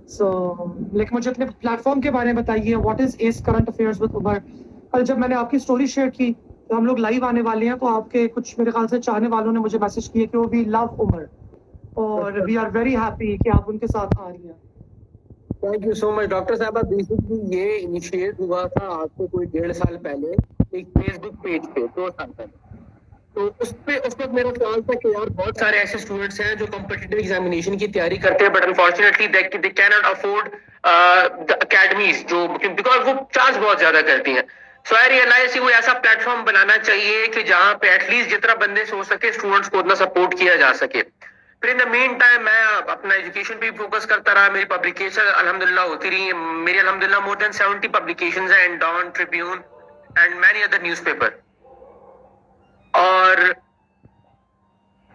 सो लेकिन मुझे अपने प्लेटफॉर्म के बारे में बताइए, what is as current affairs with Umar. कल जब मैंने आपकी स्टोरी शेयर की तो हम लोग लाइव आने वाले हैं, तो आपके कुछ मेरे ख्याल से चाहने वालों ने मुझे मैसेज किया कि वो भी लव उमर, और वी आर वेरी हैप्पी कि आप उनके साथ आ रही हैं। Thank you so much doctor साहब। बेसिकली ये इनिशिएट हुआ था आपको कोई 1.5 साल पहले एक फेसबुक पेज पे, 2 साल पहले। तो उस वक्त मेरा सवाल था कि यार बहुत सारे ऐसे स्टूडेंट्स हैं जो कॉम्पिटिटिव एग्जामिनेशन की तैयारी करते हैं, but unfortunately they can not afford the academies, जो बिकॉज वो चार्ज बहुत ज्यादा करती हैं। सो आई रियलाइज कोई ऐसा प्लेटफॉर्म बनाना चाहिए कि जहां पे एटलीस्ट जितना बंदे से हो सके स्टूडेंट्स को उतना सपोर्ट किया जा सके। फिर इन द मेन टाइम मैं अपना एजुकेशन पे फोकस करता रहा। मेरी पब्लिकेशन अल्हम्दुलिल्लाह होती रही। मेरी अल्हम्दुलिल्लाह मोर देन 70 पब्लिकेशंस हैं in Dawn, Tribune and many other newspaper. और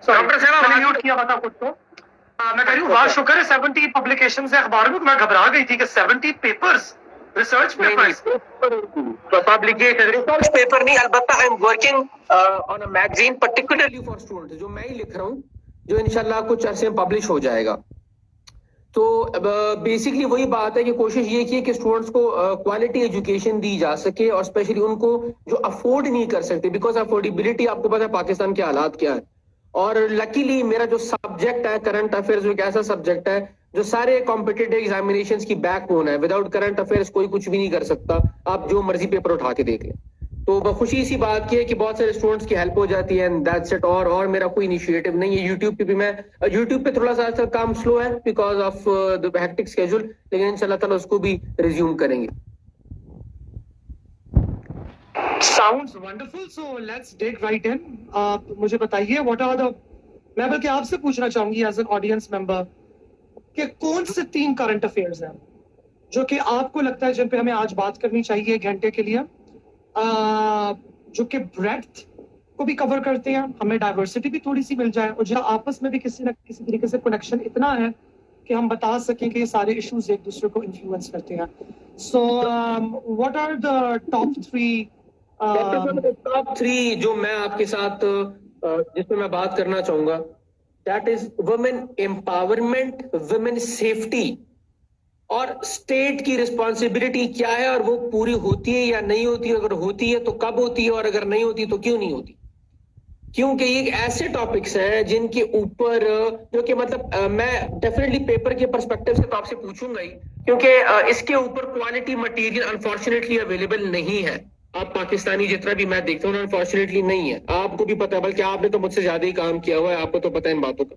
डॉक्टर साहब मैंने म्यूट किया था खुद को। मैं कह रही हूँ वाह शुक्र है 70 पब्लिकेशंस है अखबार में। मैं घबरा गई थी कि 70 papers, research papers, publication research paper नहीं, अलबत्ता I am working on a magazine particularly for students, जो मैं ही लिख रहा हूँ, जो इंशाल्लाह कुछ अरसे में पब्लिश हो जाएगा। तो बेसिकली वही बात है कि कोशिश ये की कि स्टूडेंट्स को क्वालिटी एजुकेशन दी जा सके, और स्पेशली उनको जो अफोर्ड नहीं कर सकते, बिकॉज अफोर्डेबिलिटी आपको पता है पाकिस्तान के हालात क्या है। और लकीली मेरा जो सब्जेक्ट है करंट अफेयर्स, एक ऐसा सब्जेक्ट है जो सारे कॉम्पिटिटिव एग्जामिनेशंस की बैकबोन है। विदाउट करंट अफेयर्स कोई कुछ भी नहीं कर सकता, आप जो मर्जी पेपर उठा के देख लें। तो खुशी इसी बात की है कि बहुत सारे स्टूडेंट्स की हेल्प हो जाती है, एंड दैट्स इट। और मेरा कोई इनिशिएटिव नहीं है। यूट्यूब पे भी मैं थोड़ा सा काम स्लो है because of the hectic schedule, लेकिन इंशाल्लाह ताला उसको भी रिज्यूम करेंगे। Sounds wonderful, so let's dig right in. आप मुझे बताइए व्हाट आर द, मैं बल्कि आपसे पूछना चाहूंगी एज एन ऑडियंस मेंबर कि कौन से 3 करंट अफेयर्स हैं जो कि आपको लगता है जिन पे हमें आज बात करनी चाहिए 1 घंटे के लिए, जो कि ब्रेड्थ को भी कवर करते हैं, हमें डाइवर्सिटी भी थोड़ी सी मिल जाए, और जो आपस में भी किसी न किसी तरीके से कनेक्शन इतना है कि हम बता सकें कि ये सारे इश्यूज एक दूसरे को इन्फ्लुएंस करते हैं। So what are the top 3? Top 3 जो मैं आपके साथ जिस पे मैं बात करना चाहूंगा, that is women empowerment, women safety, और स्टेट की रिस्पॉन्सिबिलिटी क्या है, और वो पूरी होती है या नहीं होती है, अगर होती है तो कब होती है, और अगर नहीं होती तो क्यों नहीं होती। क्योंकि ये ऐसे टॉपिक्स हैं जिनके ऊपर जो कि मतलब मैं डेफिनेटली पेपर के पर्सपेक्टिव से तो आपसे पूछूंगा ही, क्योंकि इसके ऊपर क्वालिटी मटेरियल अनफॉर्चुनेटली अवेलेबल नहीं है। आप पाकिस्तानी जितना भी मैं देखता हूँ अनफॉर्चुनेटली नहीं है, आपको भी पता है, बल्कि आपने तो मुझसे ज्यादा ही काम किया हुआ है, आपको तो पता है इन बातों का।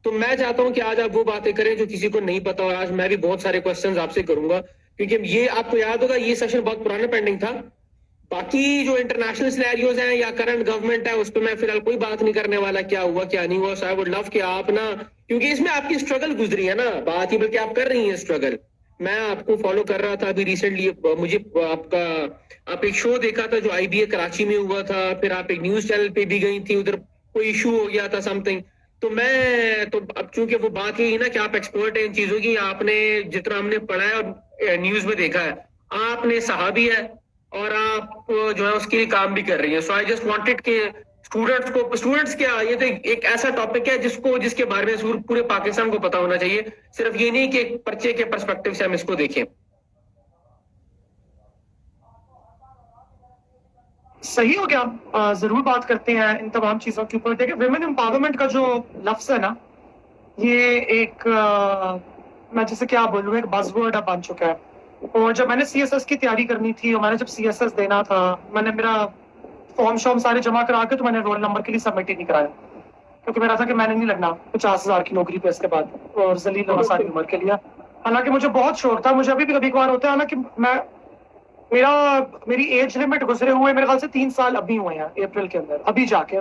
तो मैं चाहता हूं कि आज आप वो बातें करें जो किसी को नहीं पता, और आज मैं भी बहुत सारे क्वेश्चंस आपसे करूंगा, क्योंकि ये आपको याद होगा ये सेशन बहुत पुराना पेंडिंग था। बाकी जो इंटरनेशनल सिनेरियोज हैं या करंट गवर्नमेंट है, उस पर मैं फिलहाल कोई बात नहीं करने वाला, क्या हुआ क्या नहीं हुआ। सो आई वुड लव कि आप ना, क्योंकि इसमें आपकी स्ट्रगल गुजरी है ना बात ही, बल्कि आप कर रही हैं स्ट्रगल। मैं आपको फॉलो कर रहा था अभी रिसेंटली, मुझे आप एक शो देखा था जो IBA कराची में हुआ था, फिर आप एक न्यूज चैनल पे भी गई थी, उधर कोई इशू हो गया था समथिंग। तो मैं तो अब चूंकि वो बात यही ना कि आप एक्सपर्ट हैं इन चीजों की, आपने जितना हमने पढ़ा है और न्यूज में देखा है, आपने सहाबी है और आप जो है उसके लिए काम भी कर रही है। सो आई जस्ट वांटेड कि स्टूडेंट्स क्या, ये तो एक ऐसा टॉपिक है जिसके बारे में पूरे पाकिस्तान को पता होना चाहिए, सिर्फ ये नहीं कि एक पर्चे के पर्सपेक्टिव से हम इसको देखें। सही हो गया, जरूर बात करते हैं इन तमाम चीजों के ऊपर। देखिए विमेन एम्पावरमेंट का जो लफ्ज है ना, ये एक मैं जैसे क्या बोलूँ, एक बज़वर्ड बन चुका है। और जब मैंने CSS की तैयारी करनी थी और मैंने जब CSS देना था, मैंने मेरा फॉर्म शॉर्म सारे जमा करा के, तो मैंने रोल नंबर के लिए सबमिट ही नहीं कराया, क्योंकि मेरा था कि मैंने नहीं लगना 50,000 की नौकरी पे इसके बाद, और जलील होना सारी उम्र के लिए। हालांकि मुझे बहुत शौक था, मुझे अभी भी कभी कभार होता है ना कि मेरी एज लिमिट गुजरे हुए मेरे ख्याल से 3 साल अभी हुए हैं अप्रैल के अंदर, अभी जाके।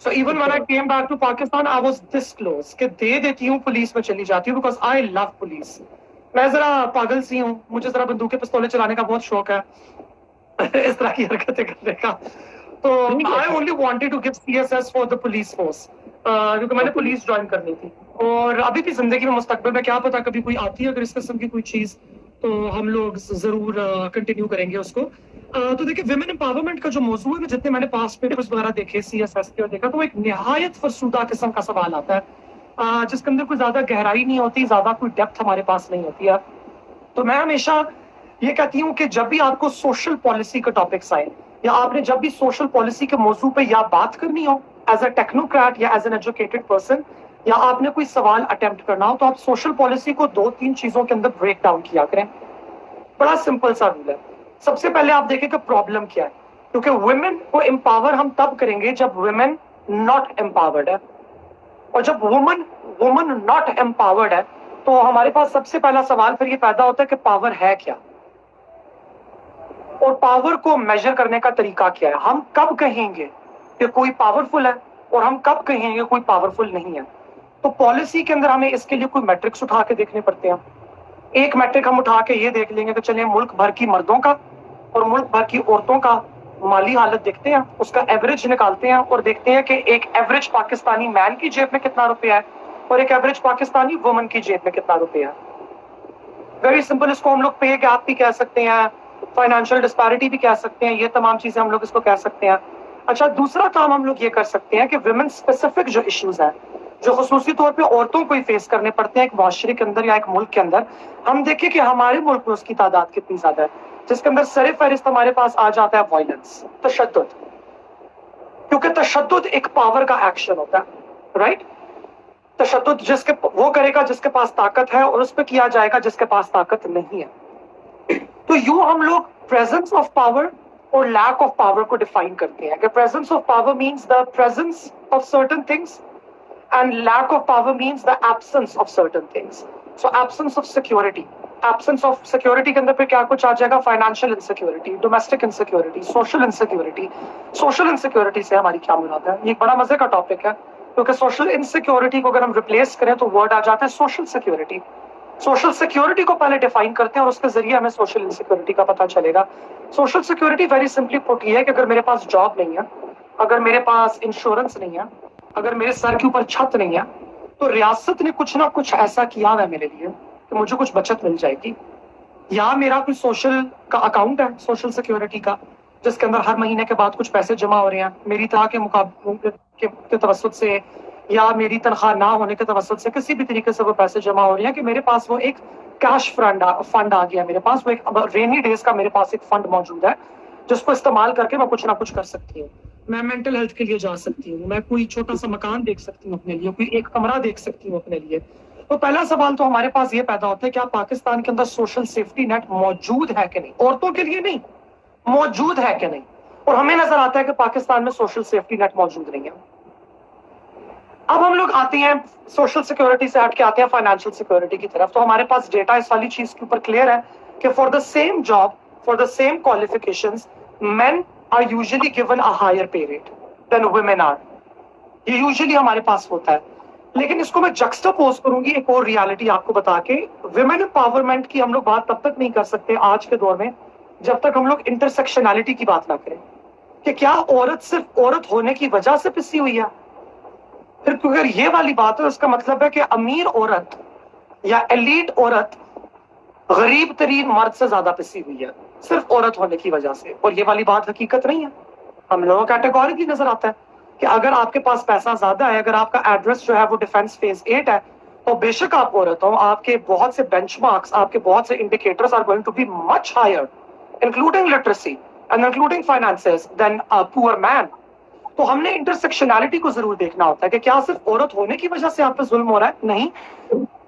So even when I came back to Pakistan I was this close कि दे देती हूँ, पुलिस में चली जाती हूँ, बिकॉज आई लव पुलिस। मैं जरा पागल सी हूँ, मुझे जरा बंदूकें पिस्तौलें चलाने का बहुत शौक है इस तरह की हरकतें करने का। तो I only wanted to give CSS for the police force, क्योंकि मैंने पुलिस ज्वाइन करनी थी। और अभी भी जिंदगी में मुस्तकबिल में क्या पता कभी कोई आती है अगर इस किस्म की कोई चीज, तो हम लोग जरूर कंटिन्यू करेंगे उसको। तो देखिए विमेन एम्पावरमेंट का जो मौजू है, जितने मैंने पास्ट पेपर्स वगैरह देखे CSS के और देखा, तो एक निहायत फरसूदा किस्म का सवाल आता है। जिसके अंदर कोई ज्यादा गहराई नहीं होती, ज्यादा कोई डेप्थ हमारे पास नहीं होती है। तो मैं हमेशा ये कहती हूँ कि जब भी आपको सोशल पॉलिसी के टॉपिक्स आए, या आपने जब भी सोशल पॉलिसी के मौजू पे या बात करनी हो एज अ टेक्नोक्रेट या एज एन एजुकेटेड पर्सन, या आपने कोई सवाल अटेम्प्ट करना हो, तो आप सोशल पॉलिसी को 2-3 चीजों के अंदर ब्रेक डाउन किया करें। बड़ा सिंपल सा रूल है। सबसे पहले आप देखें कि प्रॉब्लम क्या है, क्योंकि वुमेन को एम्पावर हम तब करेंगे जब वुमेन नॉट एम्पावर्ड है, और जब वुमन नॉट एम्पावर्ड है तो हमारे पास सबसे पहला सवाल फिर ये पैदा होता है कि पावर है क्या, और पावर को मेजर करने का तरीका क्या है। हम कब कहेंगे कि कोई पावरफुल है और हम कब कहेंगे कोई पावरफुल नहीं है। तो पॉलिसी के अंदर हमें इसके लिए कोई मैट्रिक्स उठा के देखने पड़ते हैं। एक मैट्रिक हम उठा के ये देख लेंगे कि चलिए मुल्क भर की मर्दों का और मुल्क भर की औरतों का माली हालत देखते हैं, उसका एवरेज निकालते हैं और देखते हैं कि एक एवरेज पाकिस्तानी मैन की जेब में कितना रुपया है और एक एवरेज पाकिस्तानी वुमन की जेब में कितना रुपया है। वेरी सिंपल, इसको हम लोग पे गैप भी कह सकते हैं, फाइनेंशियल डिस्पैरिटी भी कह सकते हैं, ये तमाम चीजें हम लोग इसको कह सकते हैं। अच्छा, दूसरा काम हम लोग ये कर सकते हैं कि वुमेन स्पेसिफिक जो इश्यूज है, जो खसूसी तौर पे औरतों को ही फेस करने पड़ते हैं एक माशरे के अंदर या एक मुल्क के अंदर, हम देखें कि हमारे मुल्क में उसकी तादाद कितनी ज्यादा है, जिसके अंदर सर फहरिस्त हमारे पास आ जाता है वायलेंस, तशद्दुद। क्योंकि तशद्दुद एक पावर का एक्शन होता है, राइट। तशद्दुद जिसके वो करेगा जिसके पास ताकत है, और उस पर किया जाएगा जिसके पास ताकत नहीं है। तो यूं हम लोग प्रेजेंस ऑफ पावर और लैक ऑफ पावर को डिफाइन करते हैं कि presence of power means the presence of certain things and lack of power means the absence of certain things. So absence of security. Absence of security के अंदर फिर क्या कुछ आ जाएगा? Financial insecurity, domestic insecurity, social insecurity. Social insecurity से हमारी क्या मुराद है? ये एक बड़ा मजे का टॉपिक है, क्योंकि social insecurity को अगर हम रिप्लेस करें तो वर्ड आ जाता है social security. सोशल सिक्योरिटी को पहले डिफाइन करते हैं और उसके जरिए हमें सोशल इनसिक्योरिटी का पता चलेगा। Social security very simply put ये है कि अगर मेरे पास जॉब नहीं है, अगर मेरे पास इंश्योरेंस नहीं है, अगर मेरे सर के ऊपर छत नहीं है, तो रियासत ने कुछ ना कुछ ऐसा किया है मेरे लिए कि मुझे कुछ बचत मिल जाएगी। या मेरा कोई सोशल का अकाउंट है सोशल सिक्योरिटी का, जिसके अंदर हर महीने के बाद कुछ पैसे जमा हो रहे हैं मेरी तनख्वाह के मुकाबले के तवसुत से, या मेरी तनख्वाह ना होने के तवसुत से, किसी भी तरीके से वो पैसे जमा हो रहे हैं कि मेरे पास वो एक कैश फंड आ गया, मेरे पास वो एक रेनी डेज का मेरे पास एक फंड मौजूद है जिसको इस्तेमाल करके मैं कुछ ना कुछ कर सकती हूँ। मैं मेंटल हेल्थ के लिए जा सकती हूँ, मैं कोई छोटा सा मकान देख सकती हूँ अपने लिए, कोई एक कमरा देख सकती हूँ अपने लिए। तो पहला सवाल तो हमारे पास ये पैदा होता है, क्या पाकिस्तान के अंदर सोशल सेफ्टी नेट मौजूद है कि नहीं? औरतों के लिए नहीं, मौजूद है कि नहीं? और हमें नजर आता है कि पाकिस्तान में सोशल सेफ्टी नेट मौजूद नहीं है। अब हम लोग आते हैं सोशल सिक्योरिटी से हट के आते हैं फाइनेंशियल सिक्योरिटी की तरफ। तो हमारे पास डेटा इस वाली चीज के ऊपर क्लियर है कि for the same job, for the same qualifications, men are usually given a higher pay rate than women are. ये यूजुअली हमारे पास होता है। लेकिन इसको मैं जक्सटापोज करूंगी एक और रियलिटी आपको बता के। विमेन एम्पावरमेंट की हम लोग बात तब तक नहीं कर सकते आज के दौर में जब तक हम लोग इंटरसेक्शनैलिटी की बात ना करें, कि क्या औरत सिर्फ औरत होने की वजह से पिसी हुई है। फिर अगर ये वाली बात है, इसका मतलब है कि अमीर औरत या एलीट औरत गरीब तरीन मर्द से ज्यादा पिसी हुई है सिर्फ औरत होने की वजह से। और ये वाली बात हकीकत नहीं है। हम लोगों का कैटेगोरिकली नजर आता है कि अगर आपके पास पैसा ज्यादा है, अगर आपका एड्रेस जो है वो डिफेंस फेज 8 है, तो बेशक आप औरत हो, आपके बहुत से बेंचमार्क्स, आपके बहुत से indicators are going to be much higher, including literacy and including finances, then a poor man. तो हमने इंटरसेक्शनैलिटी को जरूर देखना होता है कि क्या सिर्फ औरत होने की वजह से आप पे जुल्म हो रहा है? नहीं,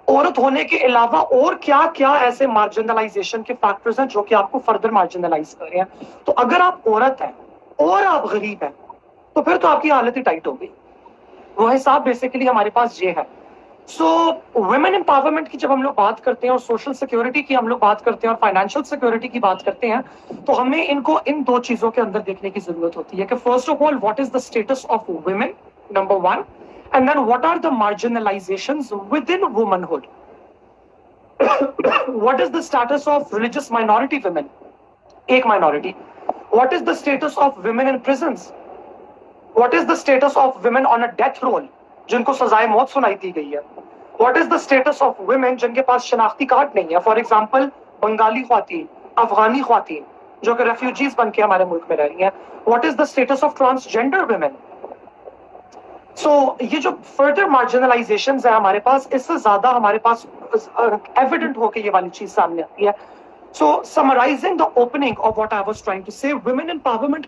औरत होने के अलावा और क्या क्या ऐसे मार्जिनलाइजेशन के फैक्टर्स हैं जो कि आपको फर्दर मार्जिनलाइज कर रहे हैं। तो अगर आप औरत हैं और आप गरीब हैं तो फिर तो आपकी हालत ही टाइट हो गई। वो हिसाब बेसिकली हमारे पास ये है। सो वुमेन एम्पावरमेंट की जब हम लोग बात करते हैं और सोशल सिक्योरिटी की हम लोग बात करते हैं और फाइनेंशियल सिक्योरिटी की बात करते हैं, तो हमें इनको इन दो चीजों के अंदर देखने की जरूरत होती है कि first of all what is the status of women, number 1, and then what are the marginalizations within womanhood? What is the status of religious minority women? एक minority. What is the status of women in prisons? What is the status of women on a death roll जिनको सजाए मौत सुनाई दी गई है? What is the status of women जिनके पास शनाख्ती card नहीं है? For example, बंगाली ख्वातीन, अफगानी ख्वातीन जो कि रेफ्यूजीज बन के हमारे मुल्क में रह रही हैं. What is the status of transgender women? سو یہ جو فردر مارجنلائزیشنز ہیں ہمارے پاس، اس سے زیادہ ہمارے پاس ایویڈنٹ ہو کے یہ والی چیز سامنے آتی ہے. So summarizing the opening of what I was trying to say, women empowerment